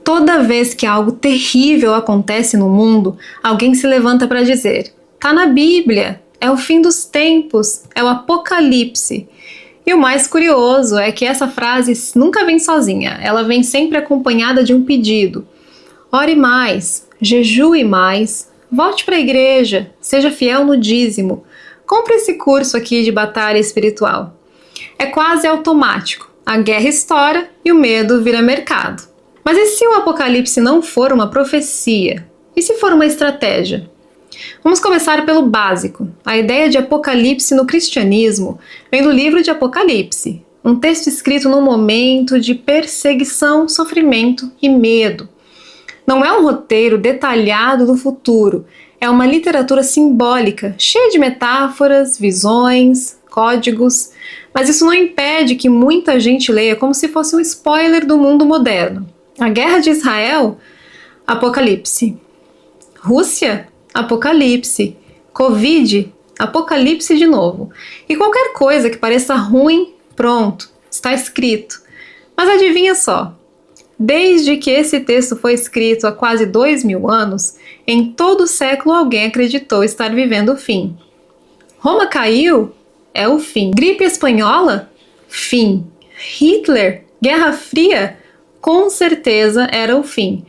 Toda vez que algo terrível acontece no mundo, alguém se levanta para dizer: "Tá na Bíblia, é o fim dos tempos, é o Apocalipse". E o mais curioso é que essa frase nunca vem sozinha, ela vem sempre acompanhada de um pedido. Ore mais, jejue mais, volte para a igreja, seja fiel no dízimo, compre esse curso aqui de batalha espiritual. É quase automático, a guerra estoura e o medo vira mercado. Mas e se o Apocalipse não for uma profecia? E se for uma estratégia? Vamos começar pelo básico. A ideia de Apocalipse no cristianismo vem do livro de Apocalipse, um texto escrito num momento de perseguição, sofrimento e medo. Não é um roteiro detalhado do futuro, é uma literatura simbólica, cheia de metáforas, visões, códigos, mas isso não impede que muita gente leia como se fosse um spoiler do mundo moderno. A guerra de Israel? Apocalipse. Rússia? Apocalipse. Covid? Apocalipse de novo. E qualquer coisa que pareça ruim, pronto, está escrito. Mas adivinha só, desde que esse texto foi escrito há quase 2000 anos, em todo o século alguém acreditou estar vivendo o fim. Roma caiu? É o fim. Gripe espanhola? Fim. Hitler? Guerra Fria? Com certeza era o fim.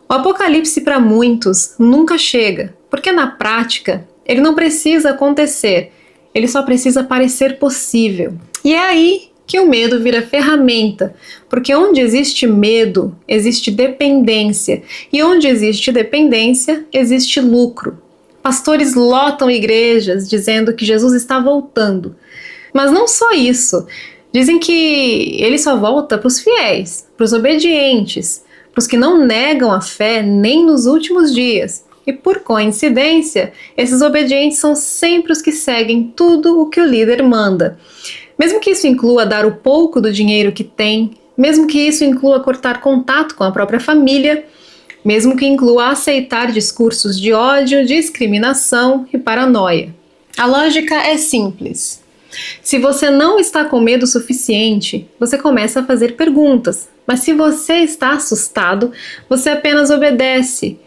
O Apocalipse para muitos nunca chega, porque na prática ele não precisa acontecer, ele só precisa parecer possível. E é aí que o medo vira ferramenta, porque onde existe medo, existe dependência, e onde existe dependência, existe lucro. Pastores lotam igrejas dizendo que Jesus está voltando. Mas não só isso. Dizem que ele só volta para os fiéis, para os obedientes, para os que não negam a fé nem nos últimos dias. E por coincidência, esses obedientes são sempre os que seguem tudo o que o líder manda. Mesmo que isso inclua dar o pouco do dinheiro que tem, mesmo que isso inclua cortar contato com a própria família, mesmo que inclua aceitar discursos de ódio, discriminação e paranoia. A lógica é simples. Se você não está com medo suficiente, você começa a fazer perguntas. Mas se você está assustado, você apenas obedece.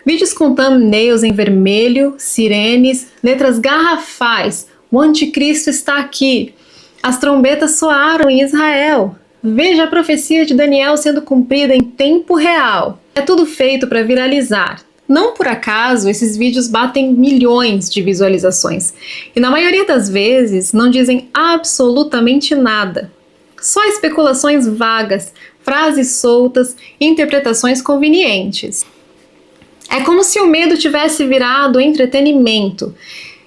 Vídeos com thumbnails em vermelho, sirenes, letras garrafais. O anticristo está aqui. As trombetas soaram em Israel. Veja a profecia de Daniel sendo cumprida em tempo real. É tudo feito para viralizar. Não por acaso, esses vídeos batem milhões de visualizações. E na maioria das vezes, não dizem absolutamente nada. Só especulações vagas, frases soltas e interpretações convenientes. É como se o medo tivesse virado entretenimento.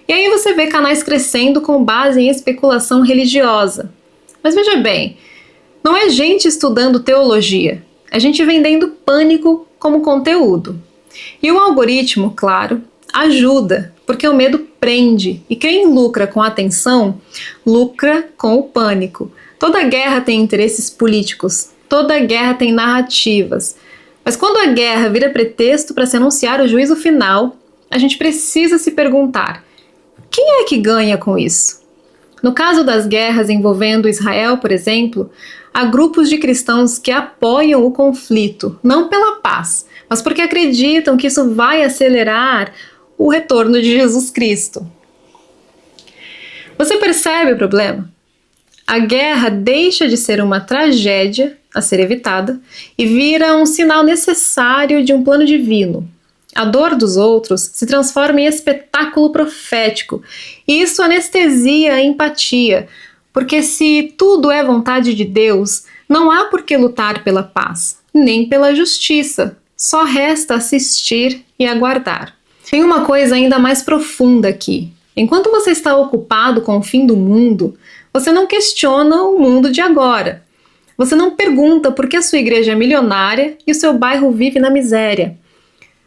E aí você vê canais crescendo com base em especulação religiosa. Mas veja bem, não é gente estudando teologia, é gente vendendo pânico como conteúdo. E o algoritmo, claro, ajuda, porque o medo prende, e quem lucra com a atenção, lucra com o pânico. Toda guerra tem interesses políticos, toda guerra tem narrativas. Mas quando a guerra vira pretexto para se anunciar o juízo final, a gente precisa se perguntar: quem é que ganha com isso? No caso das guerras envolvendo Israel, por exemplo, há grupos de cristãos que apoiam o conflito, não pela paz, mas porque acreditam que isso vai acelerar o retorno de Jesus Cristo. Você percebe o problema? A guerra deixa de ser uma tragédia a ser evitada e vira um sinal necessário de um plano divino. A dor dos outros se transforma em espetáculo profético, e isso anestesia a empatia, porque se tudo é vontade de Deus, não há por que lutar pela paz, nem pela justiça, só resta assistir e aguardar. Tem uma coisa ainda mais profunda aqui. Enquanto você está ocupado com o fim do mundo, você não questiona o mundo de agora. Você não pergunta por que a sua igreja é milionária e o seu bairro vive na miséria.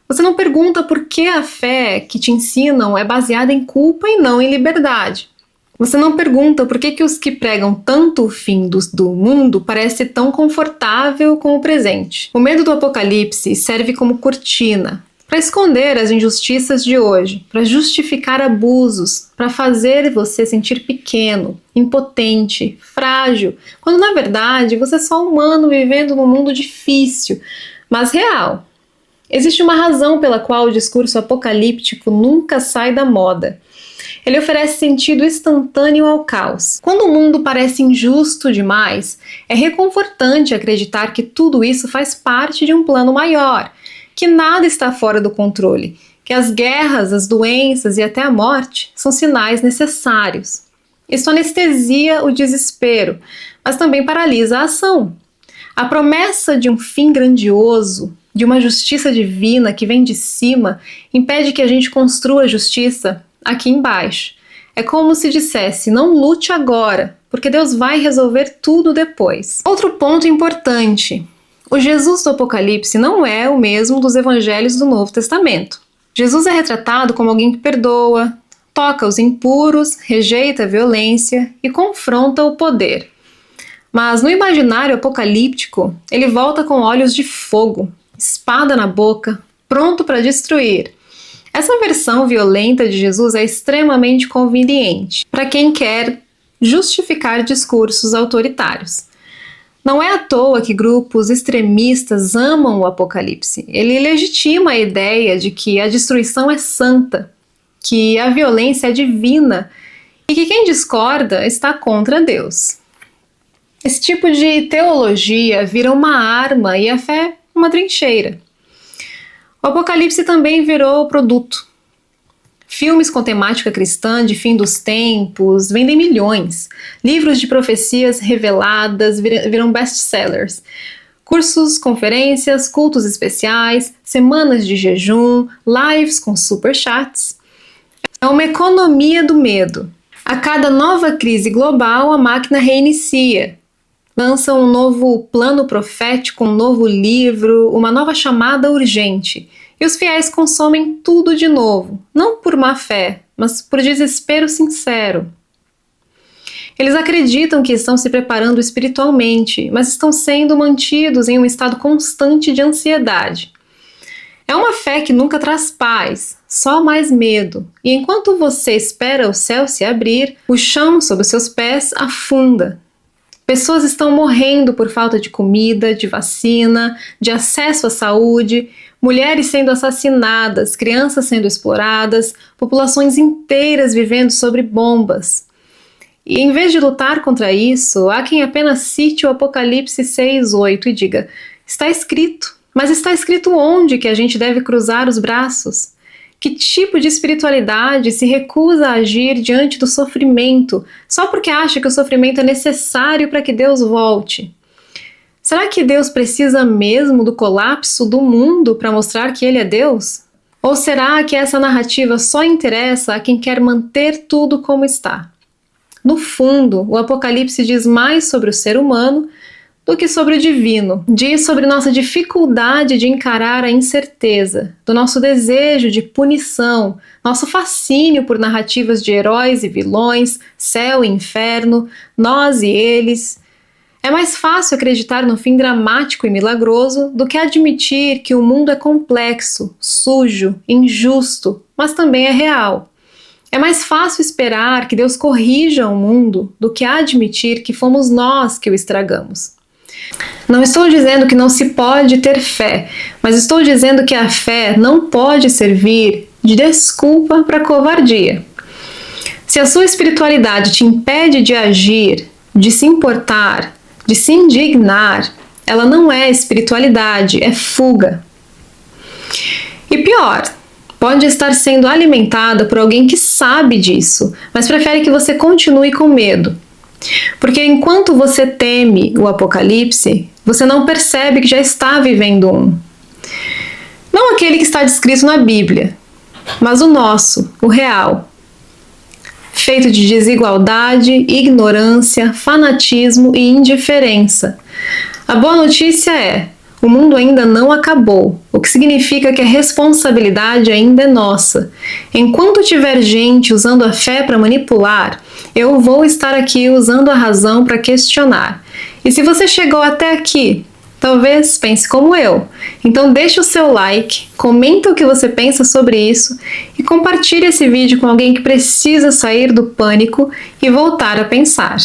Você não pergunta por que a fé que te ensinam é baseada em culpa e não em liberdade. Você não pergunta por que os que pregam tanto o fim do mundo parece tão confortável com o presente. O medo do apocalipse serve como cortina para esconder as injustiças de hoje, para justificar abusos, para fazer você sentir pequeno, impotente, frágil, quando na verdade você é só humano vivendo num mundo difícil, mas real. Existe uma razão pela qual o discurso apocalíptico nunca sai da moda. Ele oferece sentido instantâneo ao caos. Quando o mundo parece injusto demais, é reconfortante acreditar que tudo isso faz parte de um plano maior, que nada está fora do controle, que as guerras, as doenças e até a morte são sinais necessários. Isso anestesia o desespero, mas também paralisa a ação. A promessa de um fim grandioso, de uma justiça divina que vem de cima, impede que a gente construa justiça aqui embaixo. É como se dissesse, não lute agora, porque Deus vai resolver tudo depois. Outro ponto importante, o Jesus do Apocalipse não é o mesmo dos evangelhos do Novo Testamento. Jesus é retratado como alguém que perdoa, toca os impuros, rejeita a violência e confronta o poder. Mas no imaginário apocalíptico, ele volta com olhos de fogo, espada na boca, pronto para destruir. Essa versão violenta de Jesus é extremamente conveniente para quem quer justificar discursos autoritários. Não é à toa que grupos extremistas amam o Apocalipse. Ele legitima a ideia de que a destruição é santa, que a violência é divina e que quem discorda está contra Deus. Esse tipo de teologia vira uma arma e a fé uma trincheira. O Apocalipse também virou produto. Filmes com temática cristã de fim dos tempos vendem milhões. Livros de profecias reveladas viram best-sellers. Cursos, conferências, cultos especiais, semanas de jejum, lives com superchats. É uma economia do medo. A cada nova crise global, a máquina reinicia. Lança um novo plano profético, um novo livro, uma nova chamada urgente. E os fiéis consomem tudo de novo, não por má fé, mas por desespero sincero. Eles acreditam que estão se preparando espiritualmente, mas estão sendo mantidos em um estado constante de ansiedade. É uma fé que nunca traz paz, só mais medo. E enquanto você espera o céu se abrir, o chão sob os seus pés afunda. Pessoas estão morrendo por falta de comida, de vacina, de acesso à saúde, mulheres sendo assassinadas, crianças sendo exploradas, populações inteiras vivendo sobre bombas. E em vez de lutar contra isso, há quem apenas cite o Apocalipse 6:8 e diga, está escrito, mas está escrito onde que a gente deve cruzar os braços? Que tipo de espiritualidade se recusa a agir diante do sofrimento, só porque acha que o sofrimento é necessário para que Deus volte? Será que Deus precisa mesmo do colapso do mundo para mostrar que Ele é Deus? Ou será que essa narrativa só interessa a quem quer manter tudo como está? No fundo, o Apocalipse diz mais sobre o ser humano do que sobre o divino. Diz sobre nossa dificuldade de encarar a incerteza, do nosso desejo de punição, nosso fascínio por narrativas de heróis e vilões, céu e inferno, nós e eles. É mais fácil acreditar no fim dramático e milagroso do que admitir que o mundo é complexo, sujo, injusto, mas também é real. É mais fácil esperar que Deus corrija o mundo do que admitir que fomos nós que o estragamos. Não estou dizendo que não se pode ter fé, mas estou dizendo que a fé não pode servir de desculpa para a covardia. Se a sua espiritualidade te impede de agir, de se importar, de se indignar, ela não é espiritualidade, é fuga. E pior, pode estar sendo alimentada por alguém que sabe disso, mas prefere que você continue com medo. Porque enquanto você teme o Apocalipse, você não percebe que já está vivendo um. Não aquele que está descrito na Bíblia, mas o nosso, o real. Feito de desigualdade, ignorância, fanatismo e indiferença. A boa notícia é, o mundo ainda não acabou, o que significa que a responsabilidade ainda é nossa. Enquanto tiver gente usando a fé para manipular, eu vou estar aqui usando a razão para questionar. E se você chegou até aqui, talvez pense como eu. Então deixe o seu like, comenta o que você pensa sobre isso e compartilhe esse vídeo com alguém que precisa sair do pânico e voltar a pensar.